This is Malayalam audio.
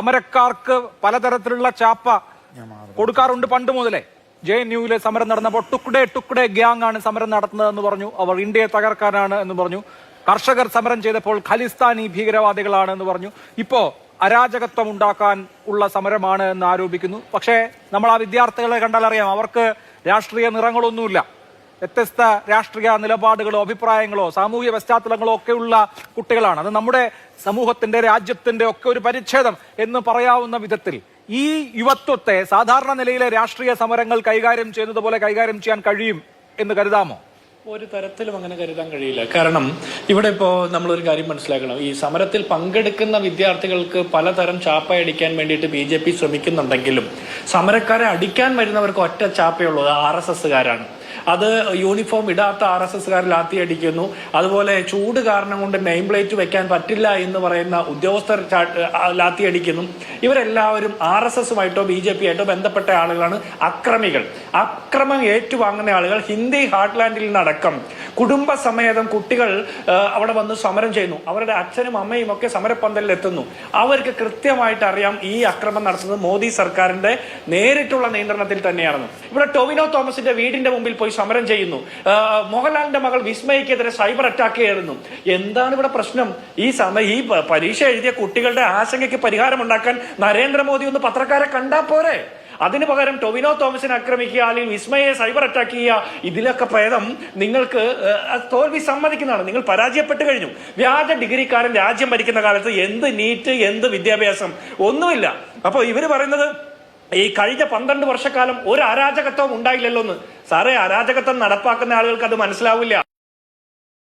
സമരക്കാർക്ക് പലതരത്തിലുള്ള ചാപ്പ കൊടുക്കാറുണ്ട് പണ്ട് മുതലേ. JNUവിലെ സമരം നടന്നപ്പോൾ ടുക്ഡേ ഗ്യാങ് ആണ് സമരം നടത്തുന്നതെന്ന് പറഞ്ഞു. അവർ ഇന്ത്യയെ തകർക്കാനാണ് എന്ന് പറഞ്ഞു. കർഷകർ സമരം ചെയ്തപ്പോൾ ഖലിസ്ഥാനി ഭീകരവാദികളാണ് എന്ന് പറഞ്ഞു. ഇപ്പോ അരാജകത്വം ഉണ്ടാക്കാൻ ഉള്ള സമരമാണ് എന്ന് ആരോപിക്കുന്നു. പക്ഷേ നമ്മൾ ആ വിദ്യാർത്ഥികളെ കണ്ടാൽ അറിയാം, അവർക്ക് രാഷ്ട്രീയ നിറങ്ങളൊന്നുമില്ല. വ്യത്യസ്ത രാഷ്ട്രീയ നിലപാടുകളോ അഭിപ്രായങ്ങളോ സാമൂഹ്യ പശ്ചാത്തലങ്ങളോ ഒക്കെയുള്ള കുട്ടികളാണ്. അത് നമ്മുടെ സമൂഹത്തിന്റെ രാജ്യത്തിന്റെ ഒക്കെ ഒരു പരിച്ഛേദം എന്ന് പറയാവുന്ന വിധത്തിൽ ഈ യുവത്വത്തെ സാധാരണ നിലയിലെ രാഷ്ട്രീയ സമരങ്ങൾ കൈകാര്യം ചെയ്യുന്നത് പോലെ കൈകാര്യം ചെയ്യാൻ കഴിയും എന്ന് കരുതാമോ? ഒരു തരത്തിലും അങ്ങനെ കരുതാൻ കഴിയില്ല. കാരണം ഇവിടെ ഇപ്പോൾ നമ്മളൊരു കാര്യം മനസ്സിലാക്കണം, ഈ സമരത്തിൽ പങ്കെടുക്കുന്ന വിദ്യാർത്ഥികൾക്ക് പലതരം ചാപ്പയടിക്കാൻ വേണ്ടിയിട്ട് BJP ശ്രമിക്കുന്നുണ്ടെങ്കിലും സമരക്കാരെ അടിക്കാൻ വരുന്നവർക്ക് ഒറ്റ ചാപ്പയുള്ളത് RSSകാരാണ്. അത് യൂണിഫോം ഇടാത്ത RSSകാർ ലാത്തിയടിക്കുന്നു. അതുപോലെ ചൂട് കാരണം കൊണ്ട് നെയിം പ്ലേറ്റ് വെക്കാൻ പറ്റില്ല എന്ന് പറയുന്ന ഉദ്യോഗസ്ഥർ ലാത്തിയടിക്കുന്നു. ഇവരെല്ലാവരും RSSുമായിട്ടോ BJP ആയിട്ടോ ബന്ധപ്പെട്ട ആളുകളാണ്. അക്രമികൾ, അക്രമം ഏറ്റുവാങ്ങുന്ന ആളുകൾ. ഹിന്ദി ഹാർട്ട്ലാൻഡിൽ നിന്നടക്കം കുടുംബസമേതം കുട്ടികൾ അവിടെ വന്ന് സമരം ചെയ്യുന്നു. അവരുടെ അച്ഛനും അമ്മയും ഒക്കെ സമരപ്പന്തലിൽ എത്തുന്നു. അവർക്ക് കൃത്യമായിട്ട് അറിയാം ഈ അക്രമം നടത്തുന്നത് മോദി സർക്കാരിന്റെ നേരിട്ടുള്ള നിയന്ത്രണത്തിൽ തന്നെയാണെന്ന്. ഇവിടെ ടൊവിനോ തോമസിന്റെ വീടിന്റെ മുമ്പിൽ പോയി സമരം ചെയ്യുന്നു. മോഹൻലാലിന്റെ മകൾ വിസ്മയ്ക്കെതിരെ സൈബർ അറ്റാക്ക് ചെയ്യുന്നു. എന്താണ് ഇവിടെ പ്രശ്നം? ഈ പരീക്ഷ എഴുതിയ കുട്ടികളുടെ ആശങ്കയ്ക്ക് പരിഹാരം ഉണ്ടാക്കാൻ നരേന്ദ്രമോദി ഒന്ന് പത്രക്കാരെ കണ്ടാ പോരെ? അതിനു പകരം ടൊവിനോ തോമസിനെ ആക്രമിക്കുക, അല്ലെങ്കിൽ വിസ്മയെ സൈബർ അറ്റാക്ക് ചെയ്യുക. ഇതിലൊക്കെ ഭേദം നിങ്ങൾക്ക് തോൽവി സമ്മതിക്കുന്നതാണ്. നിങ്ങൾ പരാജയപ്പെട്ട് കഴിഞ്ഞു. വ്യാജ ഡിഗ്രിക്കാരൻ രാജ്യം ഭരിക്കുന്ന കാലത്ത് എന്ത് നീറ്റ്, എന്ത് വിദ്യാഭ്യാസം, ഒന്നുമില്ല. അപ്പൊ ഇവര് പറയുന്നത് ഈ കഴിഞ്ഞ 12 വർഷക്കാലം ഒരു അരാജകത്വം ഉണ്ടായില്ലല്ലോ എന്ന്. സാറേ, അരാജകത്വം നടപ്പാക്കുന്ന ആളുകൾക്ക് അത് മനസ്സിലാവില്ല.